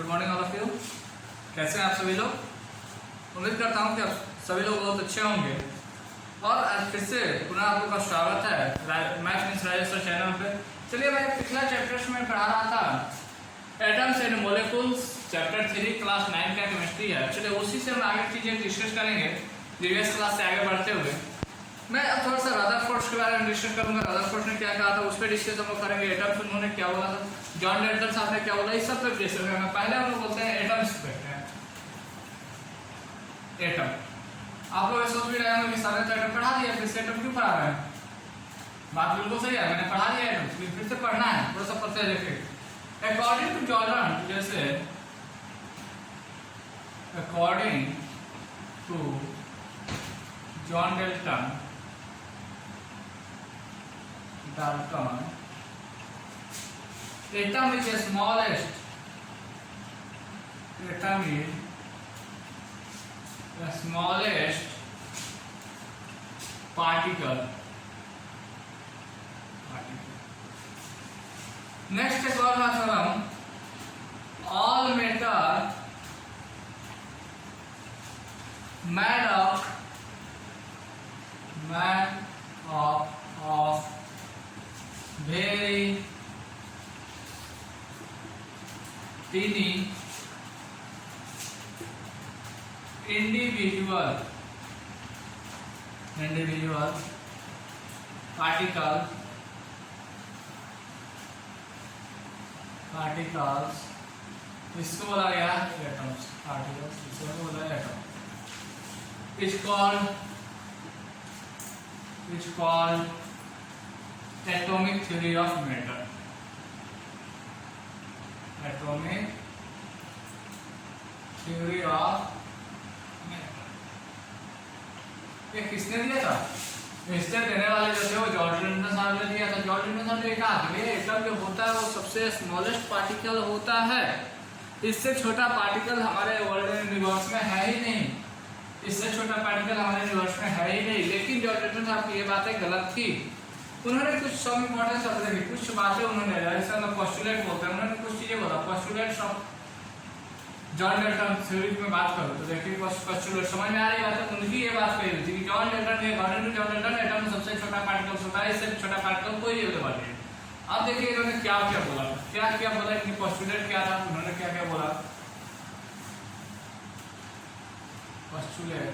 Good morning all of you. कैसे हैं आप सभी लोग। उम्मीद करता हूं कि आप सभी लोग बहुत अच्छे होंगे और आज फिर से पुनः आप लोग का स्वागत है मैथ मींस राजेश चैनल पे। चलिए भाई, पिछला चैप्टर्स में पढ़ा रहा था atoms and molecules, chapter 3 class 9 का केमिस्ट्री है। चलिए उसी से हम आगे चीजें डिस्कस करेंगे प्रीवियस क्लास से आगे बढ़ते हुए। मैं अब थोड़ा सा रदरफोर्ड के बारे में डिस्कस करूंगा। रदरफोर्ड ने क्या कहा था उस पर डिस्कस हम लोग करेंगे। एटम्स उन्होंने क्या बोला था, जॉन डेल्टन साहब ने क्या बोला, इस सब पे डिस्कस करेंगे। पहले हम लोग बोलते हैं एटम्स पे। एटम आप लोग सोच भी रहे होंगे कि सारे तो एटम पढ़ा दिया, फिर से एटम क्यों पढ़ा रहे हैं। बात बिल्कुल सही है, मैंने पढ़ा दिया एटम, फिर से पढ़ना है, थोड़ा सा पढ़ते देखिए। अकॉर्डिंग टू जॉर्डन, जैसे according to John Dalton atom is the smallest, atom is the smallest particle. Next एक और बात कर रहा हूं, all matter made of very tiny individual particles इसको बोला गया एटम्स। पार्टिकल्स इसको बोला गया atom. is called atomic theory of matter. Atomic theory of matter। ये किसने दिया था? इससे देने वाले जो थे वो जॉर्ज डेल्टन साहब ने दिया था। जॉर्ज डेल्टन साहब ने कहा कि एटम जो होता है वो सबसे स्मॉलेस्ट पार्टिकल होता है, इससे छोटा पार्टिकल हमारे वर्ल्ड यूनिवर्स में है ही नहीं, इससे छोटा पार्टिकल हमारे यूनिवर्स में है ही नहीं। लेकिन जॉर्ज डेल्टन साहब की ये बातें गलत थी। उन्होंने कुछ सब इंपॉर्टेंट शब्द लिखे, कुछ बातें उन्होंने, जैसे हम पोस्टुलेट बोलते हैं, उन्होंने कुछ चीजें बोला। Postulate of John Dalton theory में बात करो तो देखिए पोस्टुलेट समझ में आ रही बात है। उनकी ये बात कही थी कि जॉन डेल्टन ने according to John Dalton atom सबसे छोटा पार्टिकल होता है, इससे छोटा पार्टिकल कोई नहीं होने वाला है। अब देखिए इन्होंने क्या क्या बोला, क्या क्या बोला, इनकी पोस्टुलेट क्या था, उन्होंने क्या क्या बोला। पोस्टुलेट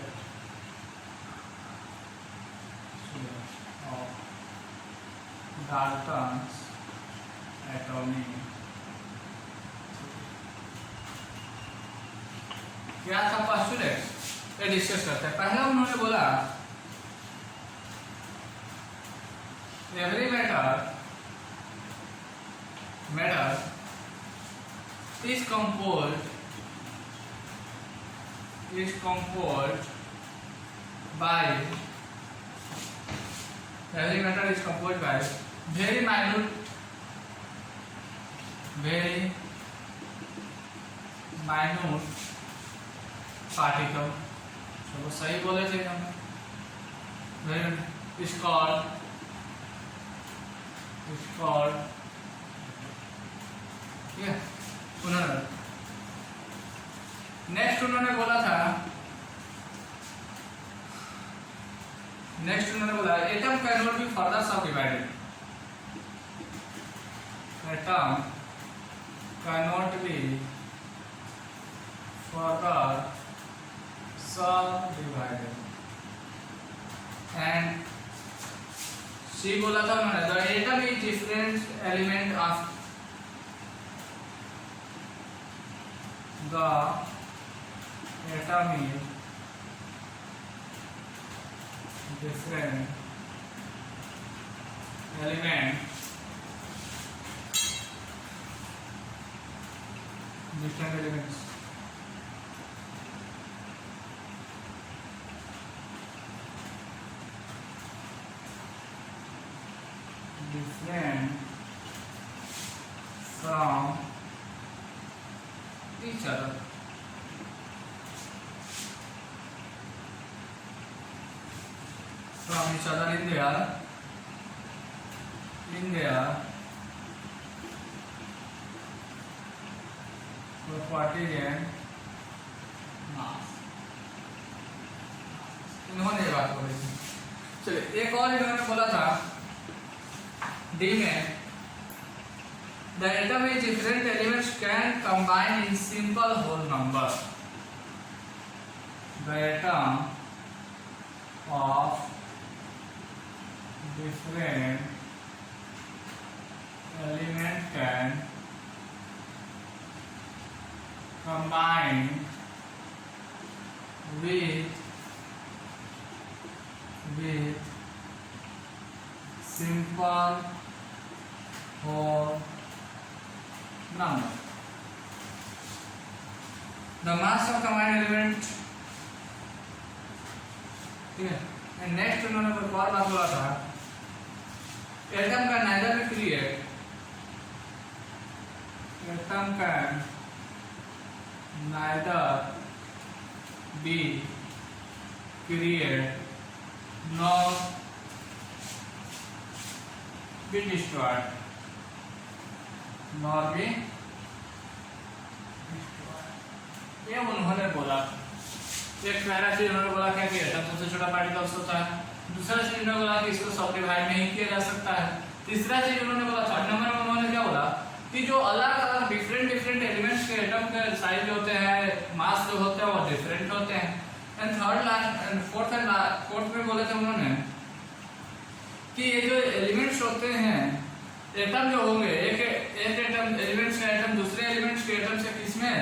डाल्टन्स एटॉमिक क्या था पोस्टुलेट, ये डिस्कस करते हैं। पहला उन्होंने बोला every matter is composed by every matter is composed by very minute particle। चलो सही बोले थे हम। is called उन्होंने नेक्स्ट उन्होंने बोला atom can not be further subdivided. Atom can not be further subdivided. And C बोला था उन्होंने the atom is different element of the atom is different element different elements different from each other। From each other in their Cartesian mass. इन्होंने ये बात बोली थी। चलिए एक और इन्होंने बोला था डी में, the atom with different elements can combine in simple whole number. The atom of different element can combine with simple whole number. The mass of combined element, ठीक है। एंड नेक्स्ट उन्होंने एक और बात बोला था, एटम का neither be create, atom can neither be create nor be destroyed, nor be destroyed। ये उन्होंने बोला। एक पहला चीज उन्होंने बोला क्या कि एटम सबसे छोटा पार्टिकल्स होता है। दूसरा चीज उन्होंने बोला कि इसको सब डिवाइड नहीं किया जा सकता है। तीसरा चीज उन्होंने बोला, थर्ड नंबर में उन्होंने क्या बोला कि जो अलग अलग डिफरेंट एलिमेंट्स के एटम के साइज जो होते हैं, मास जो होते हैं वो डिफरेंट होते हैं। एंड थर्ड एंड फोर्थ में बोले थे उन्होंने कि ये जो एलिमेंट्स होते हैं, एटम जो होंगे, एक एटम एलिमेंट्स का एटम दूसरे एलिमेंट्स के एटम से किसमें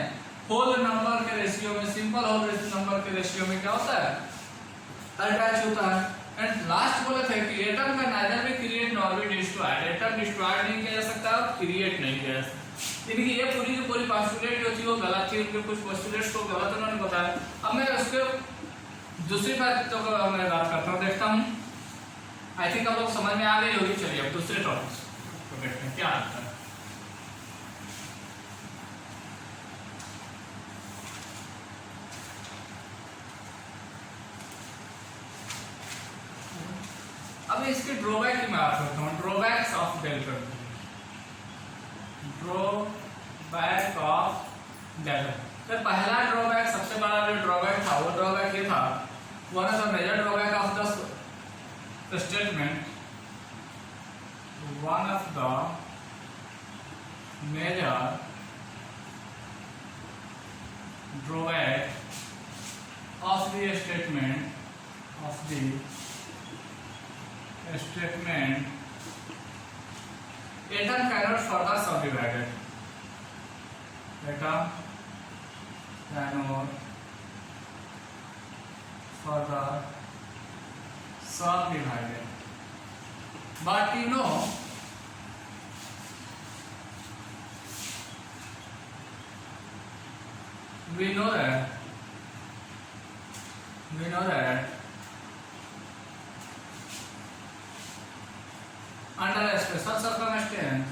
होल नंबर के रेशियो में, सिंपल होल नंबर के रेशियो में क्या होता है, अटैच होता है। एंड लास्ट बोले थे कि एटम का नाइदर भी क्रिएट नॉर भी डिस्ट्रॉयड, एटम डिस्ट्रॉयड नहीं किया जा सकता और क्रिएट नहीं किया जा सकता। इनकी ये पूरी की पूरी पोस्टुलेट जो थी वो गलत थी, उनके कुछ पोस्टुलेट्स को गलत उन्होंने बताया। अब मैं उसके दूसरी बात तो मैं बात करता हूँ, देखता हूँ। आई थिंक आप लोग समझ में आ गई होगी। चलिए अब दूसरे टॉपिक को देखते हैं क्या आता है। अब इसके ड्रॉबैक की बात करता हूँ, drawbacks of delta. Drawback of delta, तो पहला ड्रॉबैक, सबसे बड़ा जो ड्रॉबैक था वो ड्रॉबैक ये था, one of the major drawback of the statement, one of the major drawback of the statement atom cannot further subdivided, atom cannot further subdivided, but you know we know that under a special circumstance,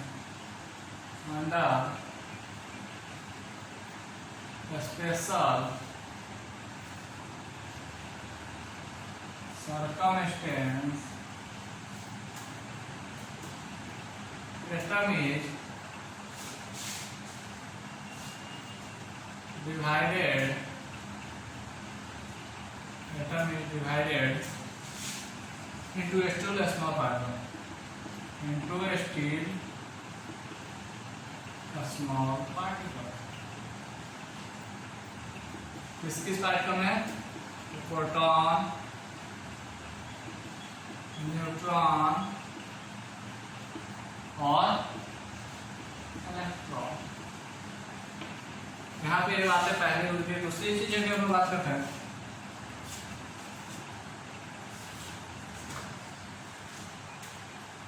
atom is divided into still a small particle, into a still a small particle। किस particle में? Proton, neutron और electron. यहाँ पे ये बातें पहले हुई थी। दूसरी चीज की हम बात करते हैं,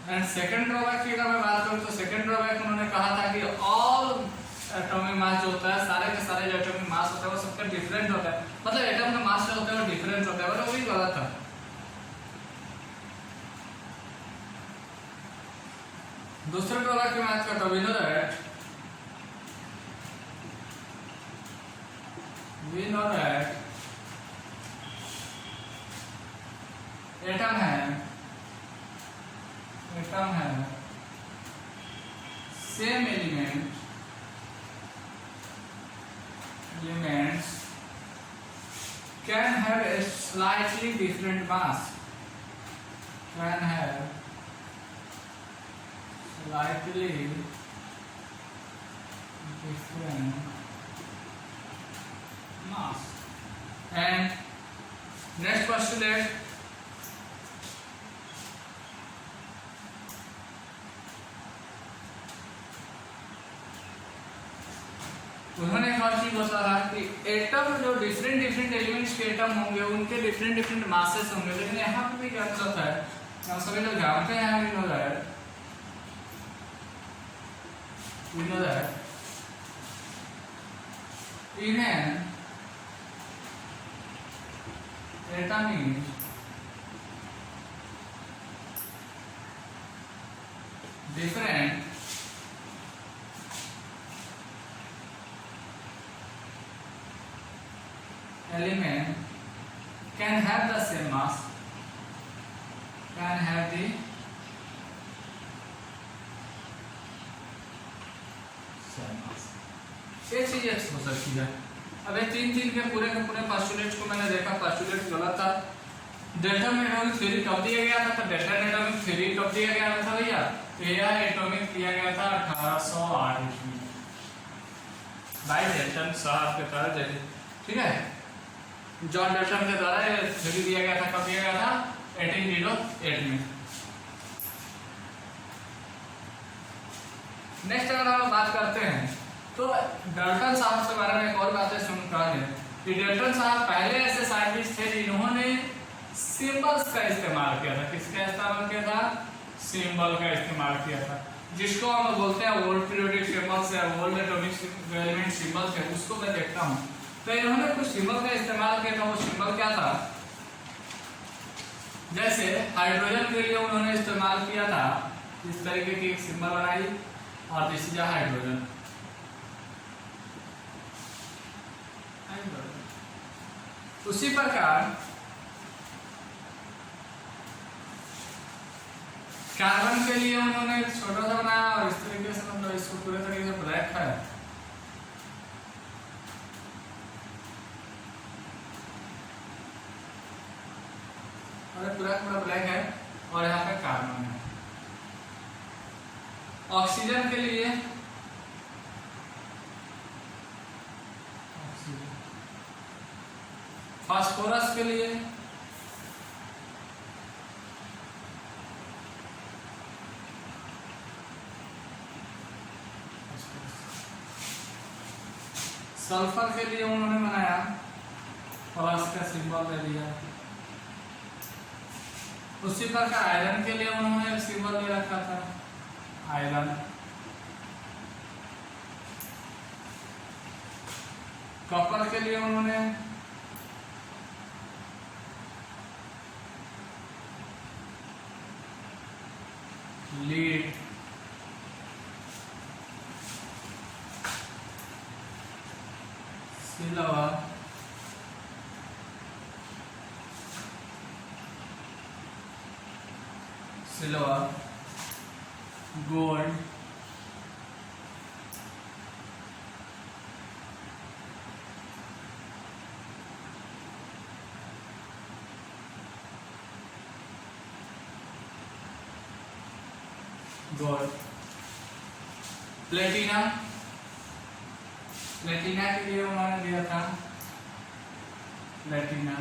एंड सेकंड ड्रॉबैक की अगर मैं बात करूं तो सेकंड ड्रॉबैक उन्होंने कहा था कि ऑल एटॉमिक मास जो होता है, सारे के सारे जो एटॉमिक मास होता है वो सबका डिफरेंट होता है, मतलब एटम का मास जो होता है वो डिफरेंट होता है, मतलब वो भी गलत था। दूसरे ड्रॉबैक की बात करता हूं, we know that एटम है same element elements can have a slightly different mass. Can have slightly different mass. And next postulate, उन्होंने एक और चीज बताया कि एटम जो डिफरेंट डिफरेंट एलिमेंट्स के एटम होंगे उनके डिफरेंट डिफरेंट मासेस होंगे, लेकिन यहाँ पे भी क्या होता है, हम सभी लोग जानते हैं, we know that in an atom is different element can have the same mass, can have the same mass. ये चीज हो सकती है। अब ये तीन के पूरे पोस्टुलेट्स को मैंने देखा, पोस्टुलेट गलत था। डेल्टा में एटॉमिक थ्योरी कब दिया गया था? तो डेल्टा एटॉमिक थ्योरी कब दिया गया था भैया? तो यह एटॉमिक दिया गया था 1808 ईस्वी में बाय डेल्टन साहब के द्वारा, ठीक है, जॉन डेल्टन के द्वारा ये थ्योरी दिया गया था। कब दिया गया था? 1808 में। नेक्स्ट अगर हम बात करते हैं तो डेल्टन साहब के बारे में एक और बातें सुनकर है कि डेल्टन साहब पहले ऐसे साइंटिस्ट थे जिन्होंने सिंबल्स का इस्तेमाल किया था। किसका इस्तेमाल किया था? सिंबल का इस्तेमाल किया था, जिसको हम बोलते हैं वर्ल्ड पीरियोडिक सिंबल्स या वर्ल्ड एटॉमिक एलिमेंट सिंबल्स है, उसको मैं देखता हूँ। तो इन्होंने कुछ सिंबल का इस्तेमाल किया था। वो सिंबल क्या था? जैसे हाइड्रोजन के लिए उन्होंने इस्तेमाल किया था, इस तरीके की एक सिंबल बनाई और दिस इज हाइड्रोजन। उसी प्रकार कार्बन के लिए उन्होंने एक छोटा सा बनाया और इस तरीके से, मतलब इसको पूरे तरीके से ब्लैक है, और पूरा ब्लैक है, और यहाँ पे कार्बन है। ऑक्सीजन के लिए फास्फोरस के लिए सल्फर के लिए उन्होंने बनाया प्लस का सिंबल दे दिया। उसी प्रकार आयरन के लिए उन्होंने एक सिंबल दे रखा था, आयरन। कॉपर के लिए उन्होंने lead, silver, gold, Platina, Platina के लिए उन्होंने दिया था प्लेटिना,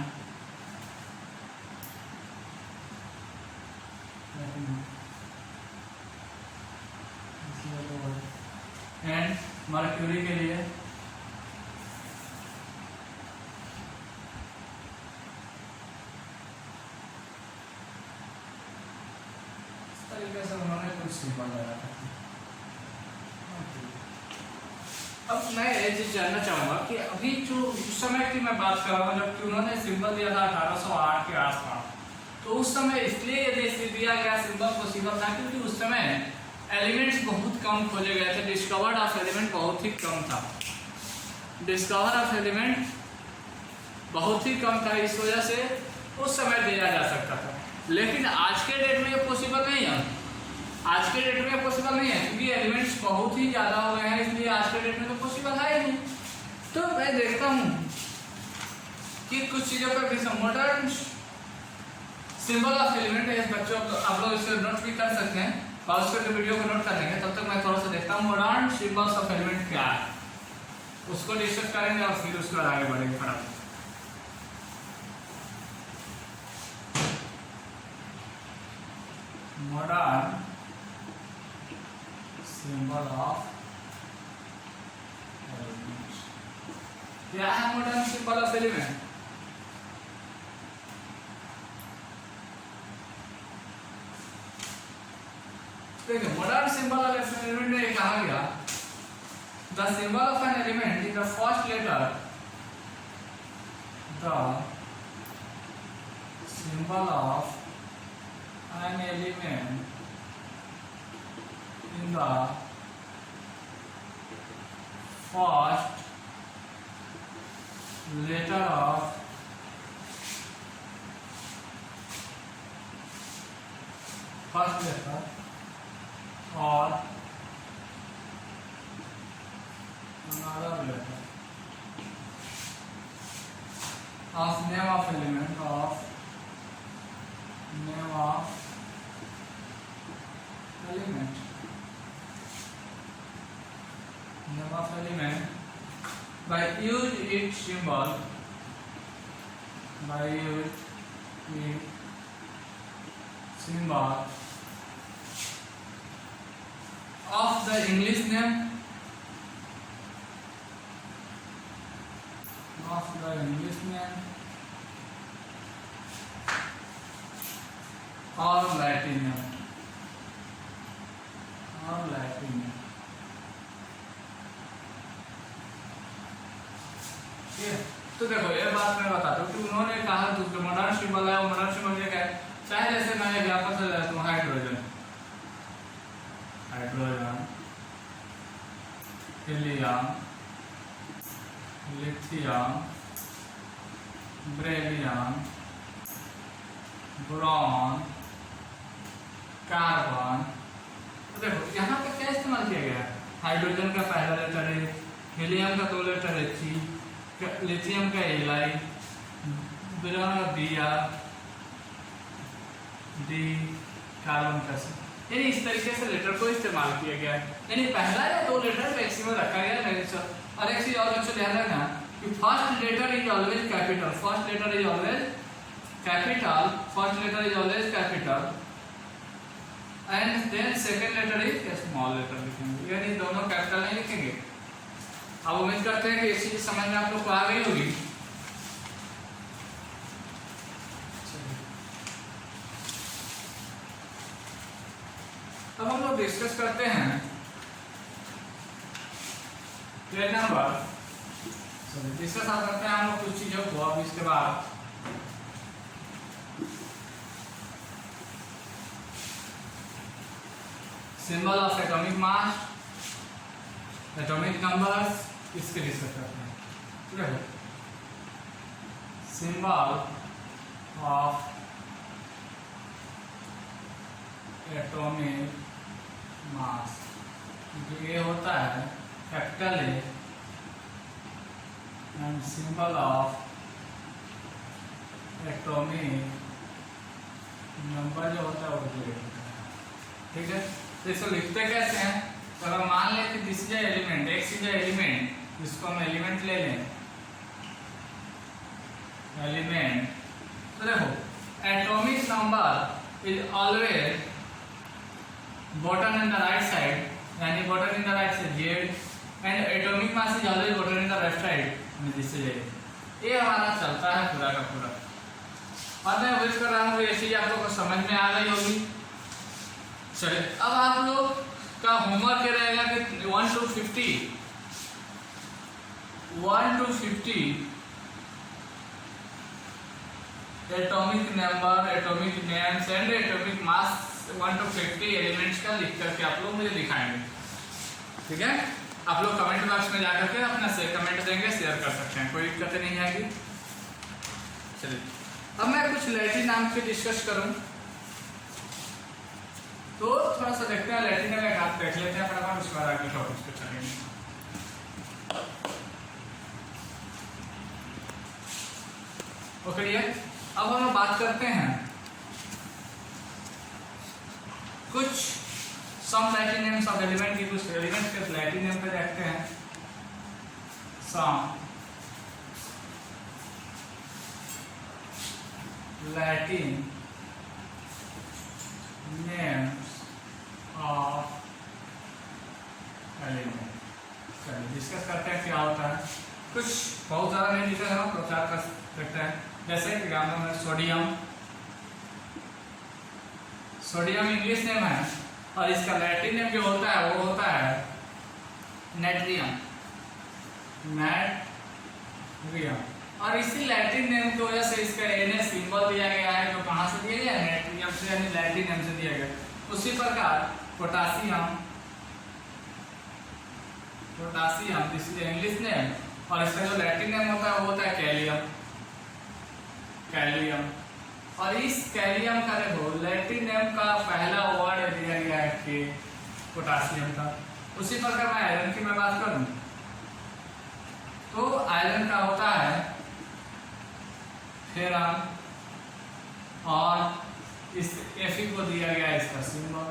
एंड मर्क्यूरी के लिए इस तरीके से उन्होंने कुछ सिंबल लगाया था। अब मैं ये चीज जानना चाहूंगा कि अभी जो उस समय की मैं बात कर रहा हूँ जबकि उन्होंने सिंबल दिया था 1808 के आसपास, तो उस समय इसलिए यदि दिया गया सिंबल पॉसिबल था क्योंकि उस समय एलिमेंट्स बहुत कम खोजे गए थे। डिस्कवर्ड ऑफ एलिमेंट बहुत ही कम था, डिस्कवर ऑफ एलिमेंट बहुत ही कम था, इस वजह से उस समय दिया जा सकता था। लेकिन आज के डेट में ये पॉसिबल नहीं है, आज के डेट में पॉसिबल नहीं है क्योंकि एलिमेंट्स बहुत ही ज़्यादा हो गए हैं, इसलिए आज के डेट में तो पॉसिबल है ही नहीं। तो मैं देखता कुछ चीजों पर भी मॉडर्न सिंबल ऑफ एलिमेंट है बच्चों, आप लोग इसे नोट भी कर सकते हैं, पॉज करके वीडियो को नोट कर लेंगे। तब तक मैं थोड़ा सा देखता हूँ मॉडर्न सिंबल्स ऑफ एलिमेंट क्या है, उसको डिस्कस करेंगे और फिर उसके बाद आगे बढ़ेंगे फटाफट। मॉडर्न सिंबल ऑफ एलिमेंट क्या है? मॉडर्न सिंबल ऑफ एलिमेंट देखिए, मॉडर्न सिंबल ऑफ एलिमेंट में कहा गया the symbol of an element is the first letter, the symbol of an element in the first letter of first letter और another letter of name of element of name of element name of element by use its symbol by use its symbol of the English name of the English name or Latin name or Latin name। तो देखो ये बात मैं बताता हूँ कि उन्होंने कहा जो मॉडर्न सिंबल है वो मॉडर्न सिंबल क्या है, चाहे जैसे मैं एग्जांपल से लेता हूँ hydrogen, hydrogen, helium, lithium, beryllium, boron, carbon. तो देखो यहाँ पे क्या इस्तेमाल किया गया है, हाइड्रोजन का पहला लेटर है, हीलियम का 2 लेटर है ची, लिथियम का एल, बोरॉन का बी आर, डी, कार्बन का सी। यानी इस तरीके से लेटर को इस्तेमाल किया गया है, यानी पहला या 2 लेटर मैक्सिमम रखा गया है। और एक चीज और बच्चों ध्यान रखना कि first letter is always capital, first letter is always capital, first letter is always capital and then second letter is small letter लिखेंगे, यानी दोनों कैपिटल नहीं लिखेंगे। अब उम्मीद करते हैं कि ये चीज समझ में आप लोग को आ गई होगी। अब हम लोग डिस्कस करते हैं नंबर, डिस्कस आप करते हैं हम लोग कुछ चीजों को। अब इसके बाद symbol of atomic mass, atomic numbers, इसके डिस्कस करते हैं। देखो सिंबल ऑफ एटॉमिक मास, ये होता है capital A and symbol of atomic number जो होता है वो ग्रेटर होता है। ठीक है, तो इसको लिखते कैसे हैं, तो अगर मान लें कि this is element, X is element, इसको हम एलिमेंट ले लें, एलिमेंट, तो देखो atomic number is always bottom in the right side, यानी bottom in the right side Z, and atomic mass is always bottom in the left side this is Z. ये हमारा चलता है पूरा का पूरा। और मैं उम्मीद कर रहा हूँ ये चीज आप लोग को समझ में आ गई होगी। चलिए अब आप लोग का होमवर्क ये रहेगा कि 1 to 50 atomic number, atomic names and atomic mass 1 to 50 elements का लिख करके आप लोग मुझे दिखाएंगे। ठीक है, आप लोग कमेंट बॉक्स में जाकर के अपना कमेंट देंगे, शेयर कर सकते हैं, कोई दिक्कत नहीं आएगी। चलिए अब मैं कुछ लैटिन नाम पे डिस्कस करूं, तो थोड़ा सा देखते हैं लैटिन में आप देख लेते हैं फटाफट, उसके बाद आगे टॉपिक्स पे चलेंगे। ओके डियर, अब हम लोग बात करते हैं कुछ सम लैटिन नेम्स ऑफ एलिमेंट की, कुछ एलिमेंट के लैटिन नेम पे देखते हैं। सम लैटिन नेम्स ऑफ एलिमेंट। चलिए डिस्कस करते हैं क्या होता है। कुछ बहुत ज़्यादा नहीं डिस्कस है, दो चार कर सकते हैं। जैसे एग्जाम्पल में सोडियम, सोडियम इंग्लिश नेम है और इसका लैटिन नेम जो होता है वो होता है नेट्रियम, नेट्रियम। और इसी लैटिन नेम की वजह से इसका Na सिंबल दिया गया है, जो कहाँ से दिया गया है, नेट्रियम से, यानी लैटिन नेम से दिया गया। उसी प्रकार potassium, potassium this is English name और इसका जो लैटिन नेम होता है वो होता है कैलियम, कैलियम। और इस कैलियम का देखो लैटिन नेम का पहला वर्ड दिया गया है कि पोटासियम का। उसी प्रकार मैं आयरन की मैं बात करूं तो आयरन का होता है फेरम और इस Fe को दिया गया है इसका सिंबल।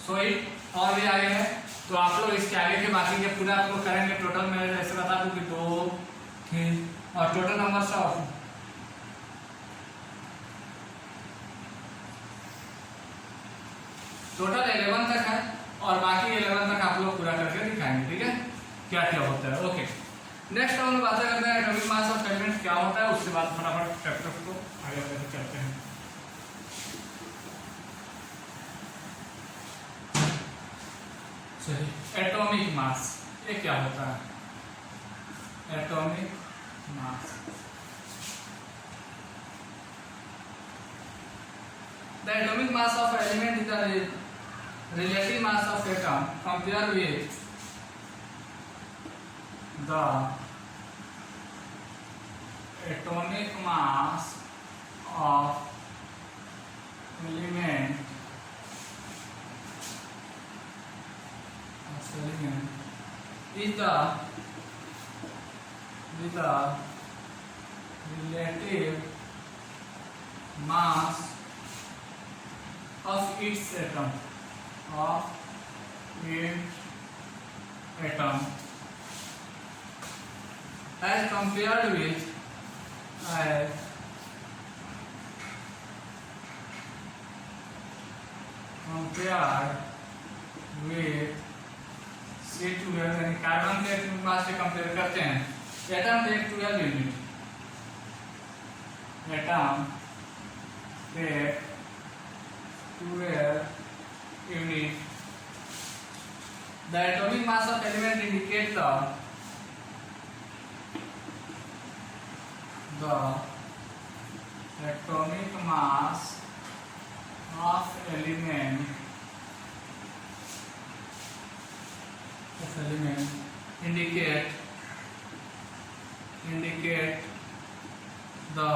सोई और भी आगे है, तो आप लोग इसके आगे के बाकी के पूरा आप लोग करेंगे। टोटल मैं ऐसे बता दूं कि 2 3 और टोटल नंबर ऑफ टोटल 11 तक है और बाकी 11 तक आप लोग पूरा करके दिखाएंगे, ठीक है, क्या क्या होता है। ओके, नेक्स्ट हम लोग बात करते हैं एटॉमिक मास ऑफ एलिमेंट क्या होता है। उसके बाद फटाफट चैप्टर को आगे बढ़ते चलते हैं। सही, एटॉमिक मास ये क्या होता है? Atomic mass, the atomic mass of element is the relative mass of atom compared with the atomic mass of element is the relative mass of its atom, as compared with C12, यानी carbon के atomic mass से compare करते हैं। Atom take 12 unit, atom take 12 unit. The atomic mass of element indicates the atomic mass of element indicate the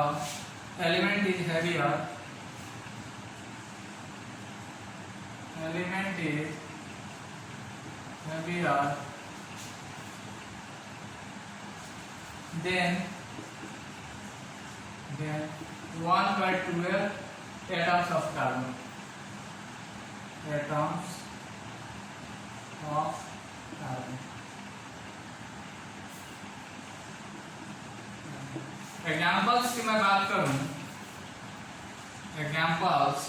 element is heavier, element is heavier than 1/12 atoms of carbon, atoms of carbon. Examples की मैं बात करूं, examples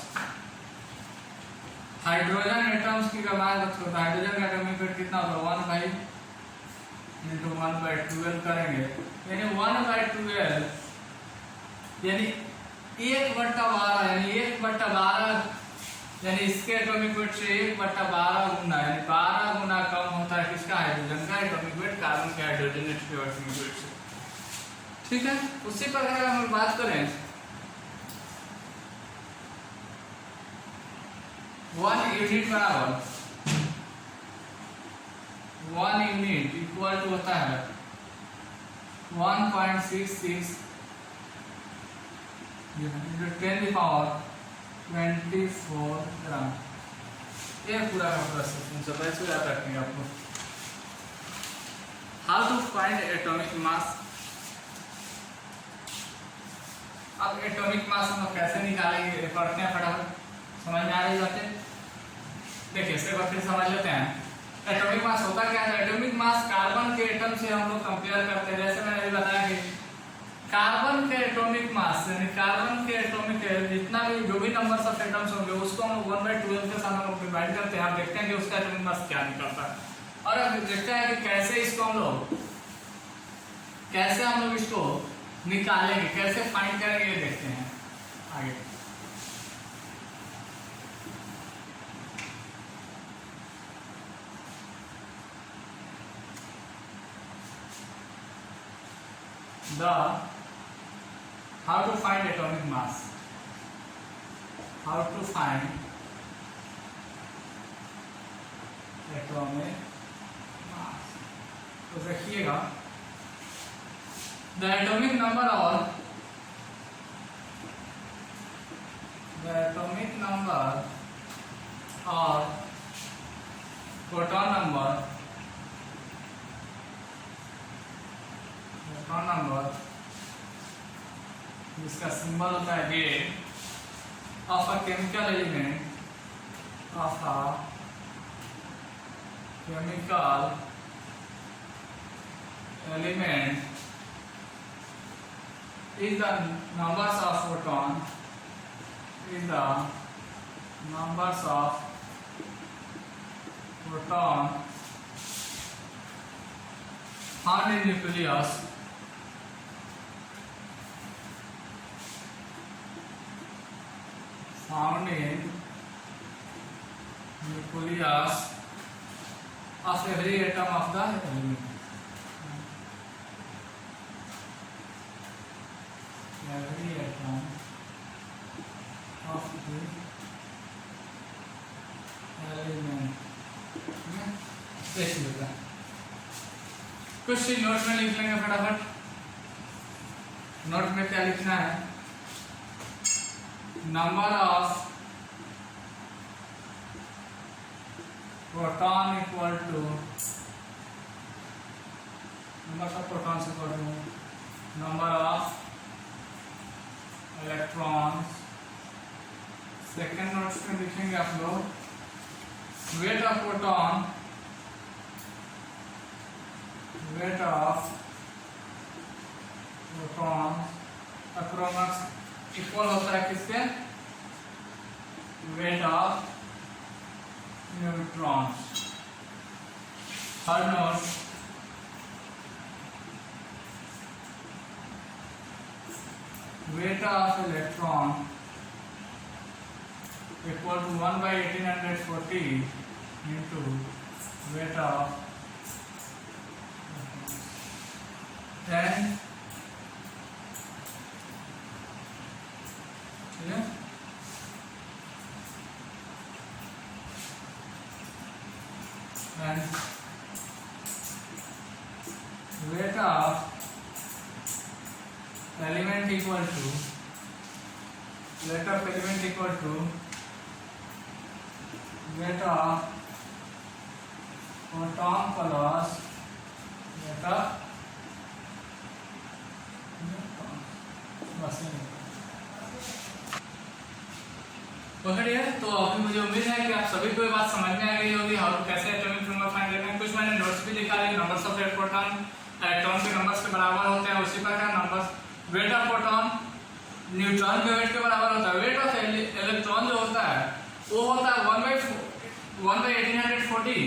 hydrogen atoms की अगर बात करें तो hydrogen का एटॉमिक वेट कितना होगा 1/12 करेंगे, यानी 1/12 यानी 1/12 यानी 1/12 यानी इसके एटॉमिक वेट से 1/12 गुना यानी 12 गुना कम होता है किसका, हाइड्रोजन का एटॉमिक वेट कार्बन के हाइड्रोजन एटॉमिक वेट से, ठीक है। उसी प्रकार हम बात करें 1 यूनिट बराबर 1 यूनिट इक्वल टू होता है 1.66 10⁻24 ग्राम। ये पूरा का पूरा सब ऐसे याद रखेंगे आपको। How to find atomic mass अब एटॉमिक मास हम लोग कैसे निकालेंगे, पढ़ते हैं फटाफट, समझ में आ रही बातें? देखिए इसके बाद फिर समझ लेते हैं एटॉमिक मास होता क्या है। एटॉमिक मास कार्बन के एटम से हम लोग कंपेयर करते हैं। जैसे मैंने अभी बताया कि कार्बन के एटॉमिक मास यानी कार्बन के एटॉमिक जितना भी जो भी नंबर्स ऑफ एटम्स होंगे उसको हम 1/12 के साथ हम लोग डिवाइड करते हैं। आप देखते हैं कि उसका एटॉमिक मास क्या निकलता है, और अब देखते हैं कि कैसे इसको हम लोग इसको निकालेंगे, कैसे फाइंड करेंगे, ये देखते हैं आगे। How to find atomic mass? How to find atomic mass? तो देखिएगा, the atomic number of proton number जिसका सिंबल होता है gate of a chemical element is the numbers of proton found in nucleus of every atom of the element. Every atom of the element. कुछ चीज note में लिख लेंगे फटाफट। Note में क्या लिखना है, number of proton equal to number of protons equal to number of electrons. Second notes में लिखेंगे आप लोग weight of proton, approx equal होता है किसके, weight of neutrons. Third note weight of electron equal to 1/1840 into weight of 10 and weight of element equal to weight of proton plus weight of पकड़िए। तो अभी मुझे उम्मीद है कि आप सभी को ये बात समझ में आ गई होगी और कैसे एटॉमिक नंबर फाइंड करना है। कुछ मैंने नोट्स भी लिखा है, नंबर्स ऑफ प्रोटॉन इलेक्ट्रॉन के नंबर्स के बराबर होते हैं, उसी प्रकार numbers wait of proton neutron के वेट के बराबर होता है। वेट ऑफ इलेक्ट्रॉन जो होता है वो होता है 1/1840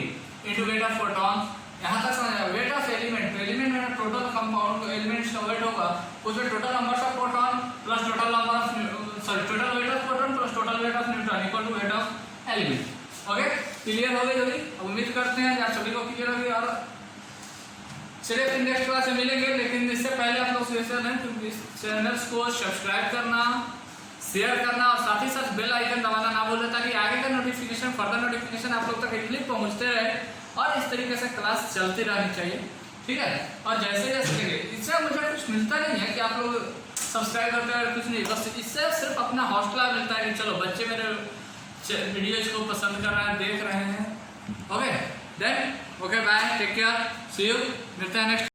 इंटू वेट ऑफ प्रोटॉन। यहाँ तक समझ आया। वेट ऑफ एलिमेंट में टोटल कंपाउंड एलिमेंट्स का वेट होगा, उसमें total number of proton plus total number of total weight of proton plus total weight of neutron equal to weight of element. Okay, clear हो गई होगी? उम्मीद करते हैं आप सभी को क्लियर होगी। और चलिए फिर नेक्स्ट क्लास में मिलेंगे, लेकिन इससे पहले आप लोग चैनल को सब्सक्राइब करना, शेयर करना और साथ ही साथ बेल आइकन दबाना ना भूलें, ताकि आगे का नोटिफिकेशन, फर्दर नोटिफिकेशन आप लोग तक इजीली पहुंचते रहे और इस तरीके से क्लास चलती रहनी चाहिए। ठीक है, और जैसे जैसे लगे, इससे मुझे कुछ मिलता नहीं है कि आप लोग सब्सक्राइब करते हैं, कुछ नहीं, बस इससे सिर्फ अपना हौसला मिलता है कि चलो बच्चे मेरे वीडियोज को पसंद कर रहे हैं, देख रहे हैं। Okay then, okay bye, take care, see you, मिलते हैं नेक्स्ट।